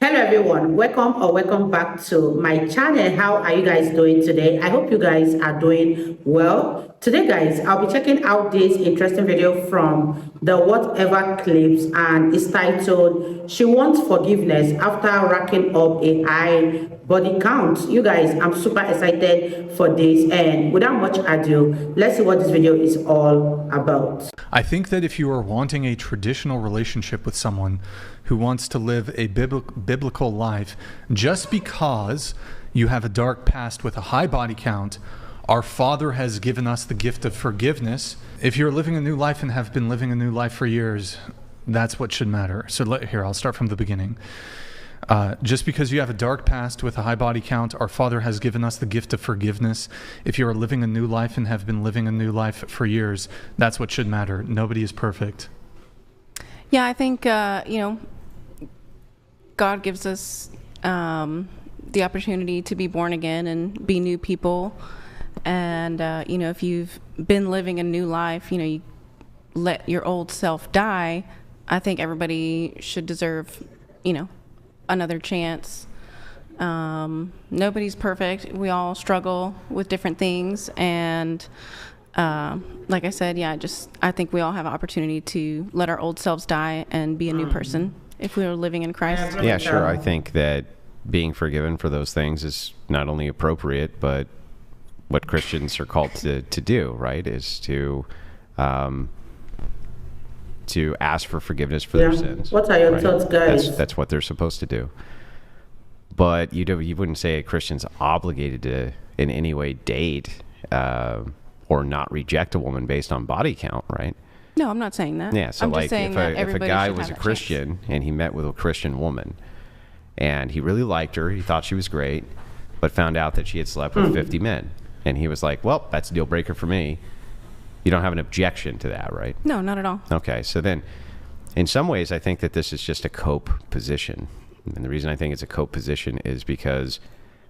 Hello everyone, welcome back to my channel. How are you guys doing today? I hope you guys are doing well. Today guys, I'll be checking out this interesting video from the Whatever Clips, and it's titled "She Wants Forgiveness After Racking Up a High Body Count." You guys, I'm super excited for this, and without much ado, let's see what this video is all about. I think that if you are wanting a traditional relationship with someone who wants to live a biblical life, just because you have a dark past with a high body count, our Father has given us the gift of forgiveness. If you're living a new life and have been living a new life for years, that's what should matter. So here, I'll start from the beginning. Just because you have a dark past with a high body count, our Father has given us the gift of forgiveness. If you are living a new life and have been living a new life for years, that's what should matter. Nobody is perfect. Yeah, I think, God gives us the opportunity to be born again and be new people. And, if you've been living a new life, you let your old self die. I think everybody should deserve, another chance. Nobody's perfect. We all struggle with different things. And like I said, I think we all have an opportunity to let our old selves die and be a new person if we are living in Christ. Yeah, sure. I think that being forgiven for those things is not only appropriate, but what Christians are called to do, right, is to ask for forgiveness for their sins. What are your thoughts, guys? That's what they're supposed to do. But you wouldn't say a Christian's obligated to in any way date or not reject a woman based on body count, right? No, I'm not saying that. Yeah, so I'm like just saying if a guy was a Christian and he met with a Christian woman and he really liked her, he thought she was great, but found out that she had slept with 50 men. And he was like, well, that's a deal breaker for me. You don't have an objection to that, right? No, not at all. Okay, so then in some ways I think that this is just a cope position. And the reason I think it's a cope position is because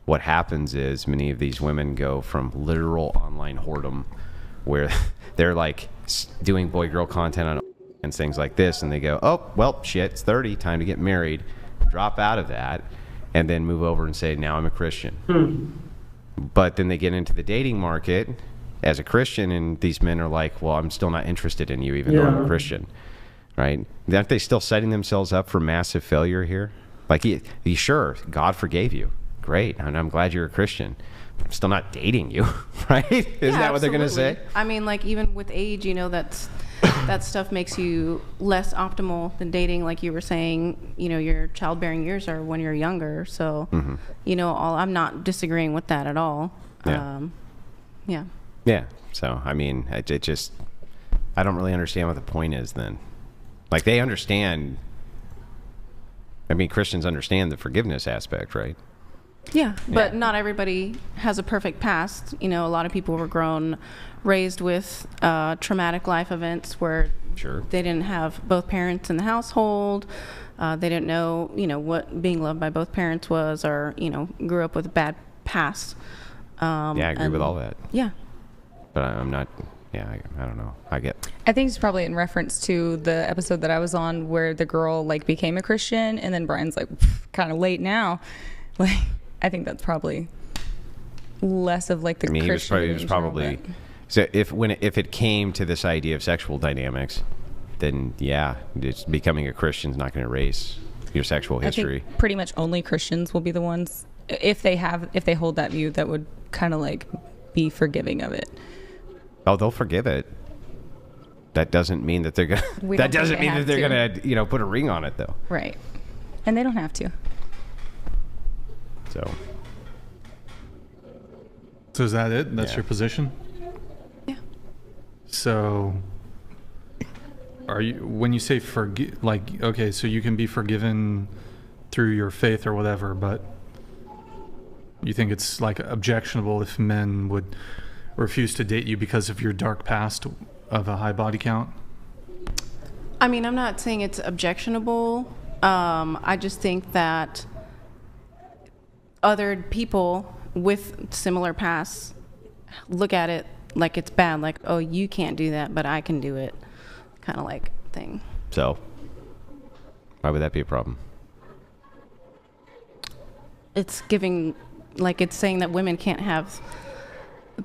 what happens is many of these women go from literal online whoredom where they're like doing boy-girl content on and things like this, and they go, oh, well, shit, it's 30, time to get married, drop out of that, and then move over and say, now I'm a Christian. But then they get into the dating market as a Christian, and these men are like, well, I'm still not interested in you, even though I'm a Christian, right? Aren't they still setting themselves up for massive failure here? Like, sure, God forgave you. Great, and I'm glad you're a Christian. I'm still not dating you, right? Isn't that what they're going to say? I mean, like, even with age, that stuff makes you less optimal than dating. Like you were saying, your childbearing years are when you're younger. So, I'm not disagreeing with that at all. Yeah. Yeah. So, I mean, I don't really understand what the point is then. Like, they understand. I mean, Christians understand the forgiveness aspect, right? Yeah, but not everybody has a perfect past. A lot of people were raised with traumatic life events where they didn't have both parents in the household. They didn't know, what being loved by both parents was, or, grew up with a bad past. I agree with all that. Yeah. But I'm not, I don't know. I think it's probably in reference to the episode that I was on where the girl, became a Christian, and then Brian's like, kind of late now. Like, I think that's probably less of the Christian. He was probably so if it came to this idea of sexual dynamics, then it's becoming a Christian's not going to erase your sexual history. I think pretty much only Christians will be the ones if they hold that view that would kind of be forgiving of it. Oh, they'll forgive it. That doesn't mean that they're gonna. That doesn't mean that they're gonna put a ring on it though. Right, and they don't have to. So is that it? That's your position? Yeah. So when you say forgive, okay, so you can be forgiven through your faith or whatever, but you think it's objectionable if men would refuse to date you because of your dark past of a high body count? I mean, I'm not saying it's objectionable. I just think that other people with similar pasts look at it like it's bad, like, oh, you can't do that, but I can do it, kind of thing. So, why would that be a problem? it's giving, like, it's saying that women can't have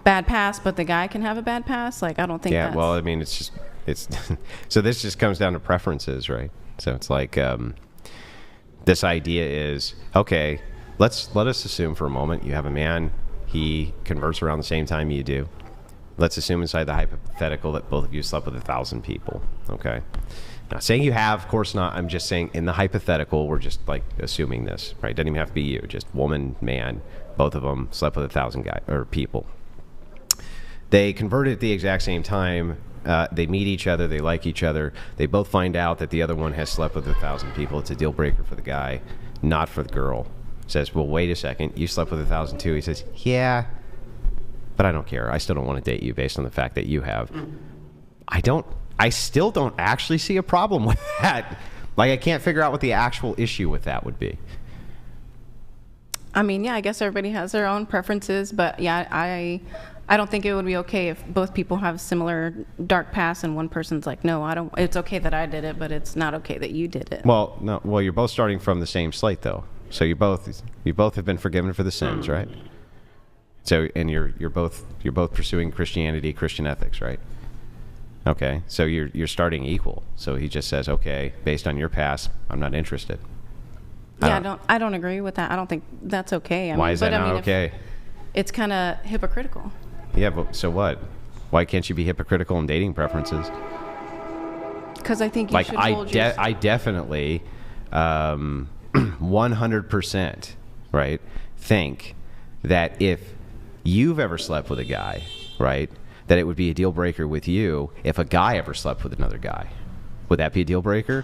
bad past, but the guy can have a bad past. Like, I don't think that's... well, I mean, it's so this just comes down to preferences, right? So it's like, this idea is, okay, let us assume for a moment you have a man, he converts around the same time you do. Let's assume inside the hypothetical that both of you slept with 1,000 people, okay? Not saying you have, of course not. I'm just saying in the hypothetical, we're just like assuming this, right? Doesn't even have to be you, just woman, man, both of them slept with 1,000 guys or people. They converted at the exact same time. They meet each other. They like each other. They both find out that the other one has slept with 1,000 people. It's a deal breaker for the guy, not for the girl. Says, well, wait a second. You slept with 1,000 too. He says, yeah, but I don't care. I still don't want to date you based on the fact that you have. I still don't actually see a problem with that. Like, I can't figure out what the actual issue with that would be. I mean, yeah, I guess everybody has their own preferences, but yeah, I don't think it would be okay if both people have similar dark past and one person's like, no, I don't. It's okay that I did it, but it's not okay that you did it. Well, no. Well, you're both starting from the same slate, though. So you both have been forgiven for the sins, right? So, and you're both pursuing Christianity, Christian ethics, right? Okay. So you're starting equal. So he just says, okay, based on your past, I'm not interested. Yeah, I don't agree with that. I don't think that's okay. Why is that not okay? It's kind of hypocritical. Yeah, but so what? Why can't you be hypocritical in dating preferences? Because I think you should hold I definitely 100%, right, think that if you've ever slept with a guy, right, that it would be a deal breaker with you if a guy ever slept with another guy. Would that be a deal breaker?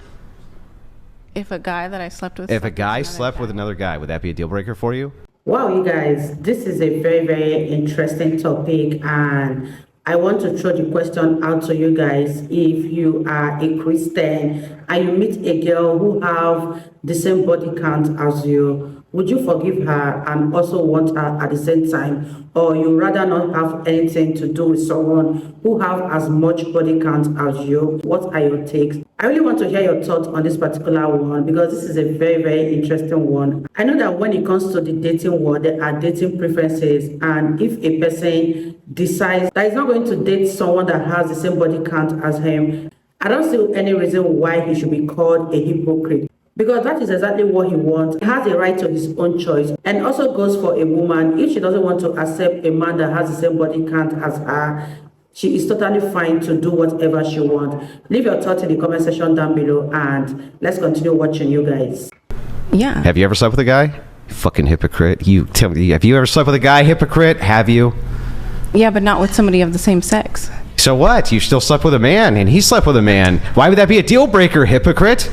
If a guy that I slept with... If a guy slept with another guy, would that be a deal breaker for you? Wow, you guys, this is a very, very interesting topic, and I want to throw the question out to you guys. If you are a Christian and you meet a girl who have the same body count as you, would you forgive her and also want her at the same time? Or you rather not have anything to do with someone who have as much body count as you? What are your takes? I really want to hear your thoughts on this particular one because this is a very, very interesting one. I know that when it comes to the dating world, there are dating preferences. And if a person decides that he's not going to date someone that has the same body count as him, I don't see any reason why he should be called a hypocrite. Because that is exactly what he wants. He has a right to his own choice. And also goes for a woman. If she doesn't want to accept a man that has the same body count as her, she is totally fine to do whatever she wants. Leave your thoughts in the comment section down below and let's continue watching, you guys. Yeah. Have you ever slept with a guy? Fucking hypocrite. You tell me, have you ever slept with a guy? Hypocrite. Have you? Yeah, but not with somebody of the same sex. So what? You still slept with a man and he slept with a man. Why would that be a deal breaker, hypocrite?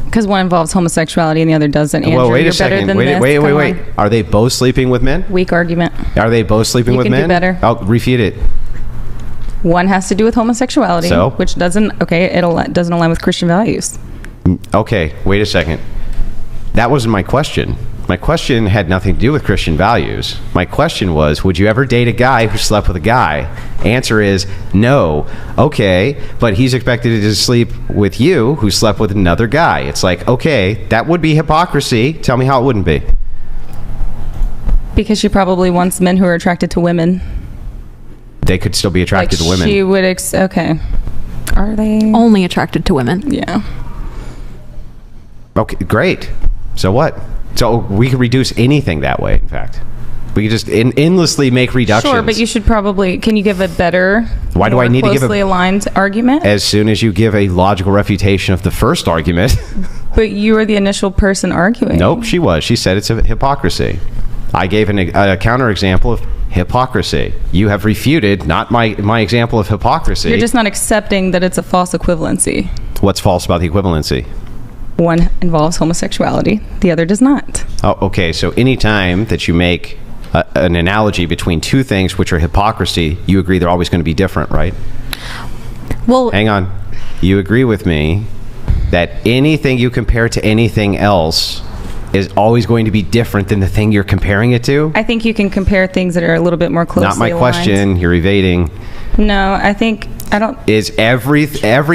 Because one involves homosexuality and the other doesn't. Andrew, well, wait you're a second. Wait. Are they both sleeping with men? Weak argument. Are they both sleeping with men? You can do better. I'll refute it. One has to do with homosexuality, so? Which doesn't align with Christian values. Okay, wait a second. That wasn't my question. My question had nothing to do with Christian values. My question was, would you ever date a guy who slept with a guy? Answer is no. Okay, but he's expected to sleep with you who slept with another guy. It's like, okay, that would be hypocrisy. Tell me how it wouldn't be. Because she probably wants men who are attracted to women. They could still be attracted to women. She would, okay. Are they? Only attracted to women. Yeah. Okay, great. So what? So we could reduce anything that way, in fact. We could just endlessly make reductions. Sure, but you should probably... Can you give a better... Why do I need to give a... closely aligned argument? As soon as you give a logical refutation of the first argument. But you were the initial person arguing. Nope, she was. She said it's a hypocrisy. I gave a counterexample of hypocrisy. You have refuted not my example of hypocrisy. You're just not accepting that it's a false equivalency. What's false about the equivalency? One involves homosexuality, the other does not. Oh, okay. So anytime that you make an analogy between two things which are hypocrisy, you agree they're always going to be different, right? Well, hang on. You agree with me that anything you compare to anything else is always going to be different than the thing you're comparing it to? I think you can compare things that are a little bit more closely aligned. Not my question. You're evading. No, I think I don't. Is every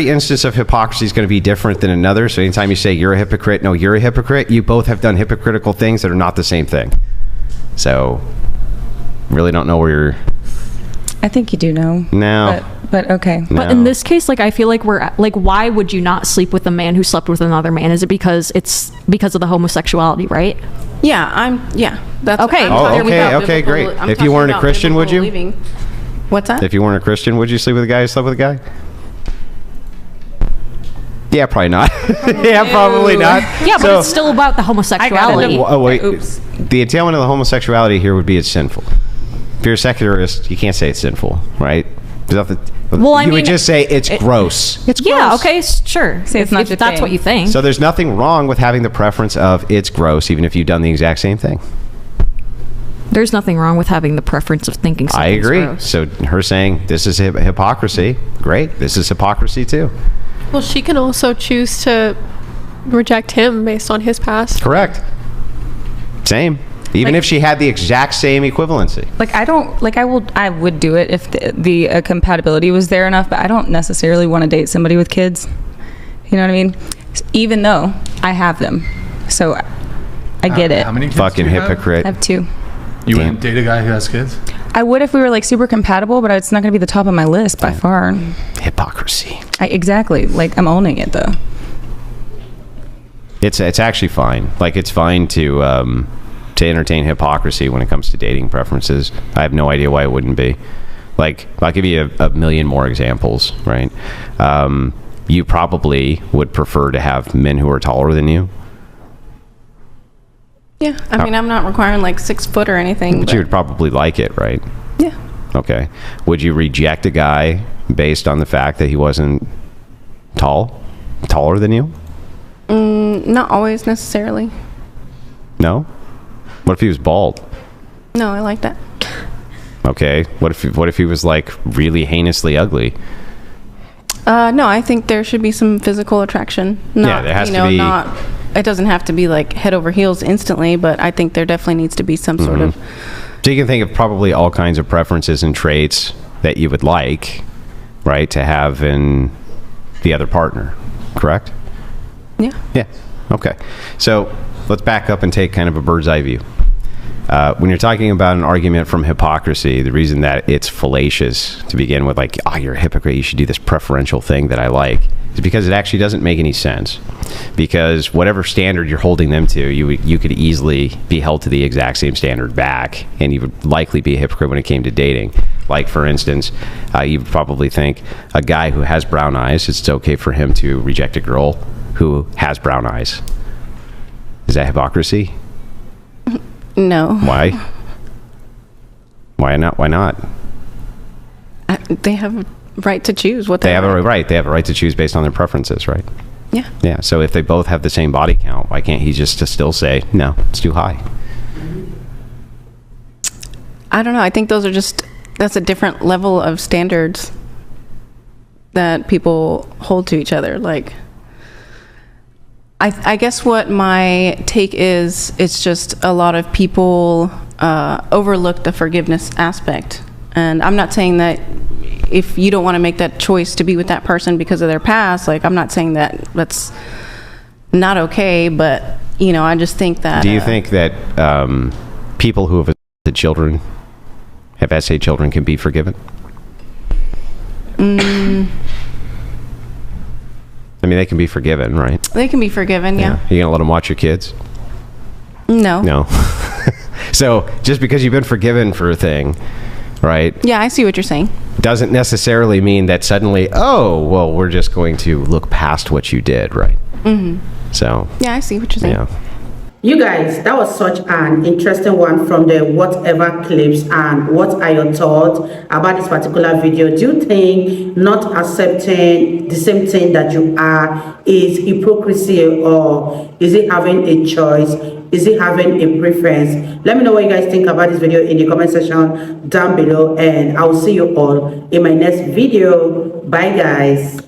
instance of hypocrisy is going to be different than another. So anytime you say you're a hypocrite, no, you're a hypocrite, you both have done hypocritical things that are not the same thing. So really don't know where you're. I think you do know. No. But okay. But in this case, like, I feel like why would you not sleep with a man who slept with another man? Is it because of the homosexuality, right? Yeah, that's Okay. I'm talking about Okay, great. I'm If you talking weren't a about Christian, would biblical you? believing. What's that? If you weren't a Christian, would you sleep with a guy who slept with a guy? Yeah, probably not. Yeah, probably not. Yeah, but it's still about the homosexuality. Oh, wait. Oops. The entailment of the homosexuality here would be it's sinful. If you're a secularist, you can't say it's sinful, right? Well, I you mean, would just say it's gross. It's Yeah, gross. okay, sure. Say it's not your that's thing. what you think. So there's nothing wrong with having the preference of it's gross, even if you've done the exact same thing. There's nothing wrong with having the preference of thinking I something's agree. gross. So her saying this is hypocrisy, great. This is hypocrisy too. Well, she can also choose to reject him based on his past. Correct. Same. Even if she had the exact same equivalency. Like I would do it if the compatibility was there enough, but I don't necessarily want to date somebody with kids. You know what I mean? Even though I have them, so I get it. How many kids Fucking do you have? hypocrite. I have 2. You wouldn't date a guy who has kids? I would if we were like super compatible, but it's not going to be the top of my list by far. Hypocrisy. Exactly. Like I'm owning it though. It's actually fine. Like it's fine to entertain hypocrisy when it comes to dating preferences. I have no idea why it wouldn't be. Like I'll give you a million more examples, right? You probably would prefer to have men who are taller than you. Yeah, I mean, I'm not requiring like 6 foot or anything. But you would probably like it, right? Yeah. Okay. Would you reject a guy based on the fact that he wasn't taller than you? Not always necessarily. No? What if he was bald? No, I like that. Okay. What if he was like really heinously ugly? No, I think there should be some physical attraction. Not, there has to be. It doesn't have to be like head over heels instantly, but I think there definitely needs to be some sort of. So you can think of probably all kinds of preferences and traits that you would like, right, to have in the other partner, correct? Yeah. Yeah. Okay. So let's back up and take kind of a bird's eye view. When you're talking about an argument from hypocrisy, the reason that it's fallacious to begin with, like, oh, you're a hypocrite, you should do this preferential thing that I like, is because it actually doesn't make any sense. Because whatever standard you're holding them to, you could easily be held to the exact same standard back, and you would likely be a hypocrite when it came to dating. Like, for instance, you would probably think a guy who has brown eyes, it's okay for him to reject a girl who has brown eyes. Is that hypocrisy? No. Why? Why not? Why not? They have a right to choose what They have a right. They have a right to choose based on their preferences, right? Yeah. Yeah. So if they both have the same body count, why can't he just still say, no, it's too high? I don't know. I think that's a different level of standards that people hold to each other. Like, I guess what my take is, it's just a lot of people overlook the forgiveness aspect. And I'm not saying that if you don't want to make that choice to be with that person because of their past, like, I'm not saying that that's not okay, but, you know, I just think that... Do you think that people who have had children, have essay children, can be forgiven? I mean, they can be forgiven, right? They can be forgiven, yeah. You gonna let them watch your kids? No. No. So just because you've been forgiven for a thing, right? Yeah, I see what you're saying. Doesn't necessarily mean that suddenly, oh, well, we're just going to look past what you did, right? Mm-hmm. So. Yeah, I see what you're saying. Yeah. You guys, that was such an interesting one from the whatever clips. And what are your thoughts about this particular video? Do you think not accepting the same thing that you are is hypocrisy, or is it having a choice? Is it having a preference? Let me know what you guys think about this video in the comment section down below, and I'll see you all in my next video. Bye guys.